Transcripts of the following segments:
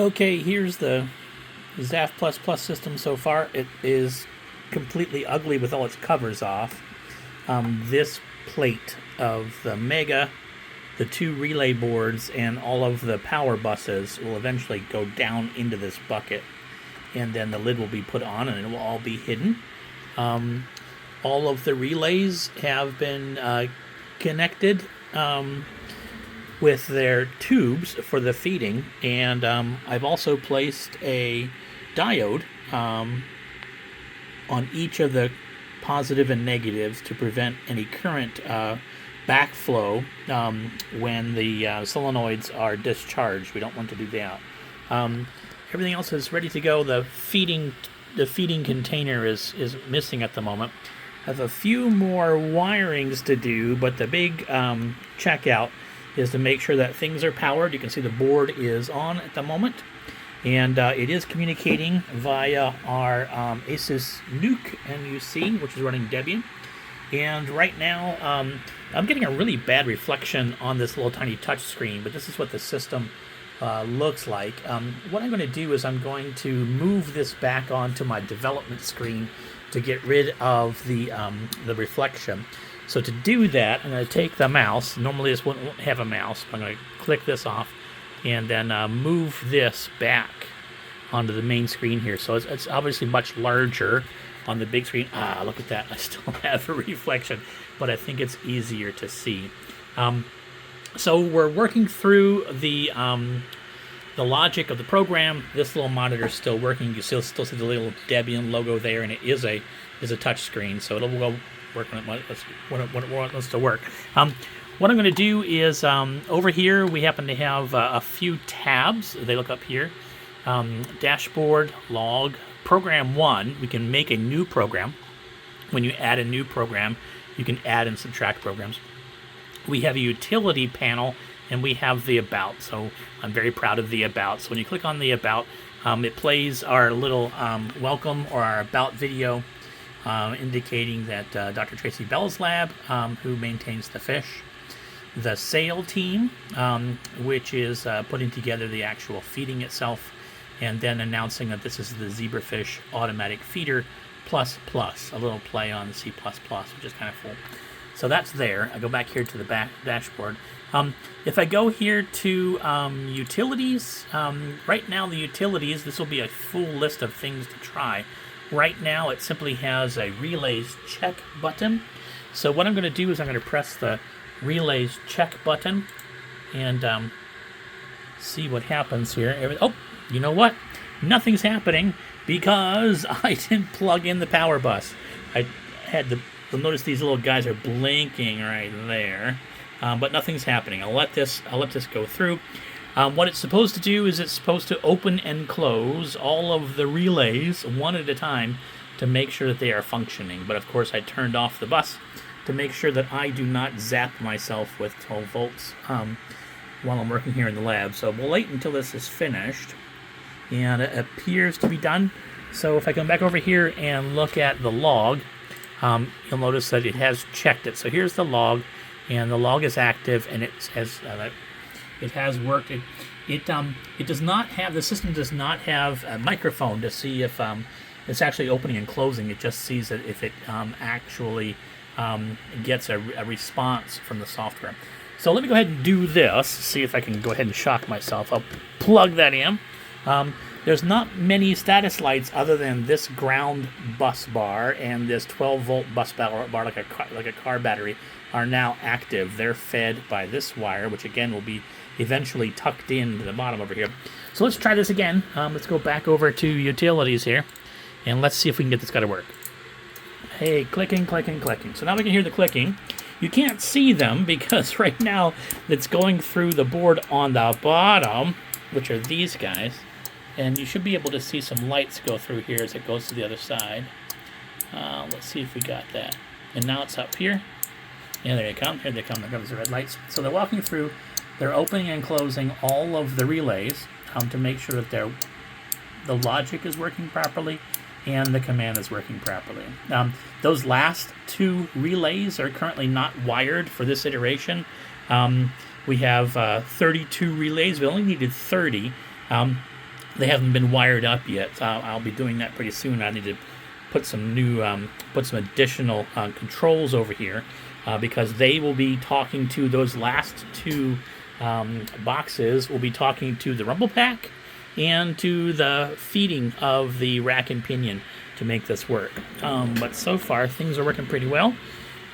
Okay, here's the ZAF++ system so far. It is completely ugly with all its covers off. This plate of the Mega, the two relay boards, and all of the power buses will eventually go down into this bucket. And then the lid will be put on and it will all be hidden. All of the relays have been connected with their tubes for the feeding, and I've also placed a diode on each of the positive and negatives to prevent any current backflow when the solenoids are discharged. We don't want to do that. Everything else is ready to go. The feeding container is missing at the moment. I have a few more wirings to do, but the big checkout is to make sure that things are powered. You can see the board is on at the moment, and it is communicating via our Asus NUC MUC, which is running Debian. And right now, I'm getting a really bad reflection on this little tiny touch screen, but this is what the system looks like. What I'm going to do is I'm going to move this back onto my development screen to get rid of the reflection. So to do that, I'm going to take the mouse. Normally this won't have a mouse, but I'm going to click this off and then move this back onto the main screen here. So it's obviously much larger on the big screen. Look at that. I still have a reflection, but I think it's easier to see. So we're working through the logic of the program. This little monitor is still working. You still see the little Debian logo there, and it is a touch screen, so it'll go work when it wants to work. What I'm going to do is over here we happen to have a few tabs. They look up here. Dashboard, log, program 1. We can make a new program. When you add a new program, you can add and subtract programs. We have a utility panel, and we have the about. So I'm very proud of the about. So when you click on the about, it plays our little welcome or our about video, indicating that Dr. Tracy Bell's lab, who maintains the fish, the sail team, which is putting together the actual feeding itself, and then announcing that this is the Zebrafish Automated Feeder plus, a little play on C++, which is kind of cool. So that's there. I go back here to the back dashboard. If I go here to utilities, right now the utilities, this will be a full list of things to try. Right now it simply has a relays check button. So what I'm going to do is I'm going to press the relays check button and see what happens here. Oh, you know what? Nothing's happening because I didn't plug in the power bus. I had the... You'll notice these little guys are blinking right there, but nothing's happening. I'll let this go through. What it's supposed to do is it's supposed to open and close all of the relays one at a time to make sure that they are functioning. But of course, I turned off the bus to make sure that I do not zap myself with 12 volts while I'm working here in the lab. So we'll wait until this is finished, and it appears to be done. So if I come back over here and look at the log, you'll notice that it has checked it. So here's the log, and the log is active, and it has worked. It does not have, the system does not have a microphone to see if it's actually opening and closing. It just sees that if it actually gets a response from the software. So let me go ahead and do this, see if I can go ahead and shock myself. I'll plug that in. There's not many status lights other than this ground bus bar and this 12-volt bus bar like a car battery are now active. They're fed by this wire, which again will be eventually tucked into the bottom over here. So let's try this again. Let's go back over to utilities here, and let's see if we can get this guy to work. Hey, clicking. So now we can hear the clicking. You can't see them because right now it's going through the board on the bottom, which are these guys. And you should be able to see some lights go through here as it goes to the other side. Let's see if we got that. And now it's up here. Yeah, there they come. Here they come. There comes the red lights. So they're walking through. They're opening and closing all of the relays to make sure that the logic is working properly and the command is working properly. Those last two relays are currently not wired for this iteration. We have 32 relays. We only needed 30. They haven't been wired up yet. So I'll be doing that pretty soon. I need to put some new, put some additional controls over here because they will be talking to those last two boxes. Will be talking to the rumble pack and to the feeding of the rack and pinion to make this work. But so far things are working pretty well.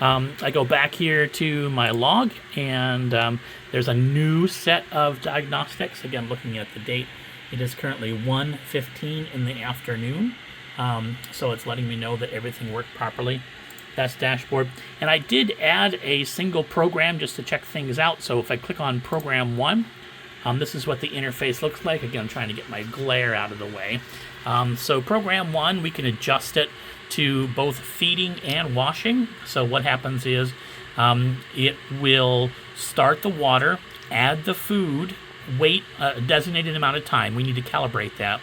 I go back here to my log, and there's a new set of diagnostics. Again, looking at the date, it is currently 1:15 in the afternoon, so it's letting me know that everything worked properly. That's dashboard. And I did add a single program just to check things out. So if I click on program 1, this is what the interface looks like. Again, I'm trying to get my glare out of the way. So program 1, we can adjust it to both feeding and washing. So what happens is it will start the water, add the food, wait a designated amount of time. We need to calibrate that.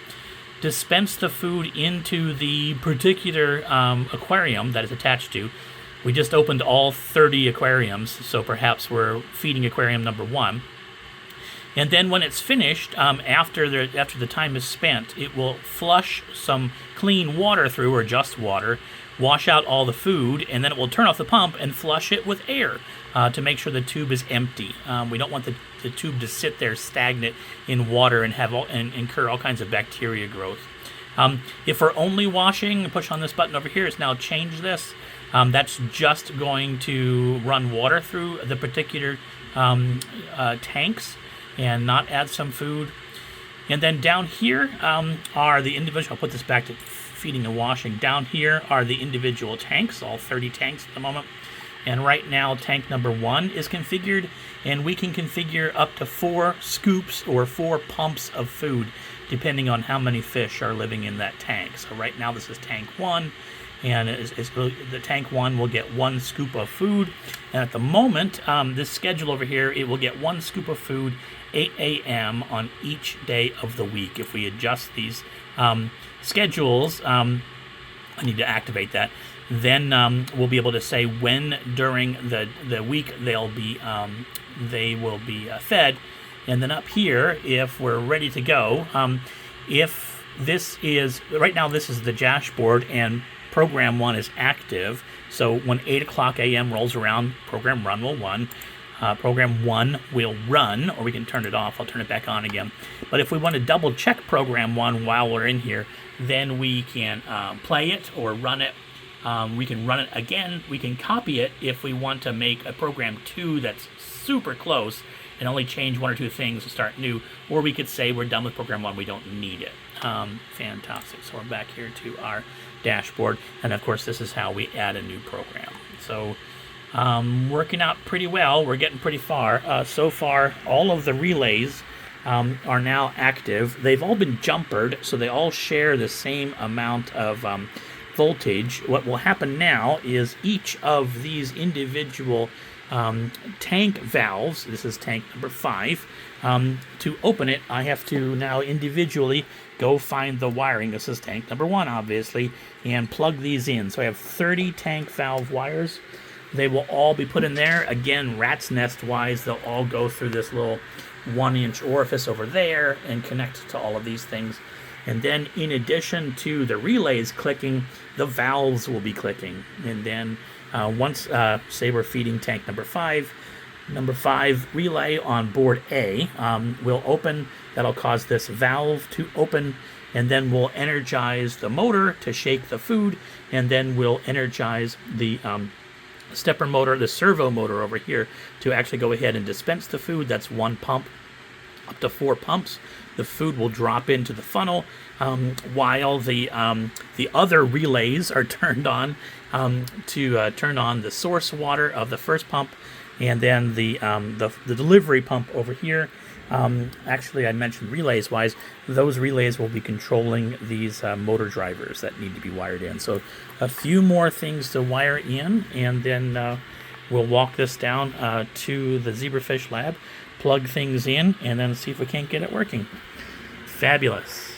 Dispense the food into the particular aquarium that it's attached to. We just opened all 30 aquariums, so perhaps we're feeding aquarium number 1. And then when it's finished, after the time is spent, it will flush some clean water through, or just water, wash out all the food, and then it will turn off the pump and flush it with air to make sure the tube is empty. We don't want the tube to sit there stagnant in water and incur all kinds of bacteria growth. If we're only washing, push on this button over here. It's now changed this. That's just going to run water through the particular tanks and not add some food. And then down here are the individual, I'll put this back to feeding and washing. Down here are the individual tanks, all 30 tanks at the moment. And right now tank number 1 is configured, and we can configure up to 4 scoops or 4 pumps of food depending on how many fish are living in that tank. So right now this is tank 1, and the tank 1 will get 1 scoop of food. And at the moment, this schedule over here, it will get 1 scoop of food 8 a.m. on each day of the week. If we adjust these schedules, I need to activate that, then we'll be able to say when during the week they will be fed. And then up here, if we're ready to go, if this is, right now this is the dashboard and program 1 is active. So when 8 o'clock a.m. rolls around, program 1 will run. Program 1 will run, or we can turn it off. I'll turn it back on again. But if we want to double check program 1 while we're in here, then we can play it or run it. We can run it again. We can copy it if we want to make a program 2 that's super close and only change 1 or 2 things to start new. Or we could say we're done with program 1, we don't need it. Fantastic. So we're back here to our dashboard. And of course, this is how we add a new program. So working out pretty well. We're getting pretty far. So far, all of the relays are now active. They've all been jumpered, so they all share the same amount of voltage. What will happen now is each of these individual tank valves, this is tank number 5, to open it, I have to now individually go find the wiring. This is tank number 1, obviously, and plug these in. So I have 30 tank valve wires. They will all be put in there. Again, rat's nest wise, they'll all go through this little 1-inch orifice over there and connect to all of these things. And then in addition to the relays clicking, the valves will be clicking. And then once, say we're feeding tank number 5 relay on board A will open. That'll cause this valve to open, and then we'll energize the motor to shake the food, and then we'll energize the stepper motor, the servo motor over here, to actually go ahead and dispense the food. That's 1 pump, up to 4 pumps. The food will drop into the funnel while the other relays are turned on to turn on the source water of the first pump, and then the delivery pump over here. Actually, I mentioned relays wise, those relays will be controlling these motor drivers that need to be wired in. So a few more things to wire in, and then we'll walk this down to the Zebrafish lab, plug things in, and then see if we can't get it working. Fabulous.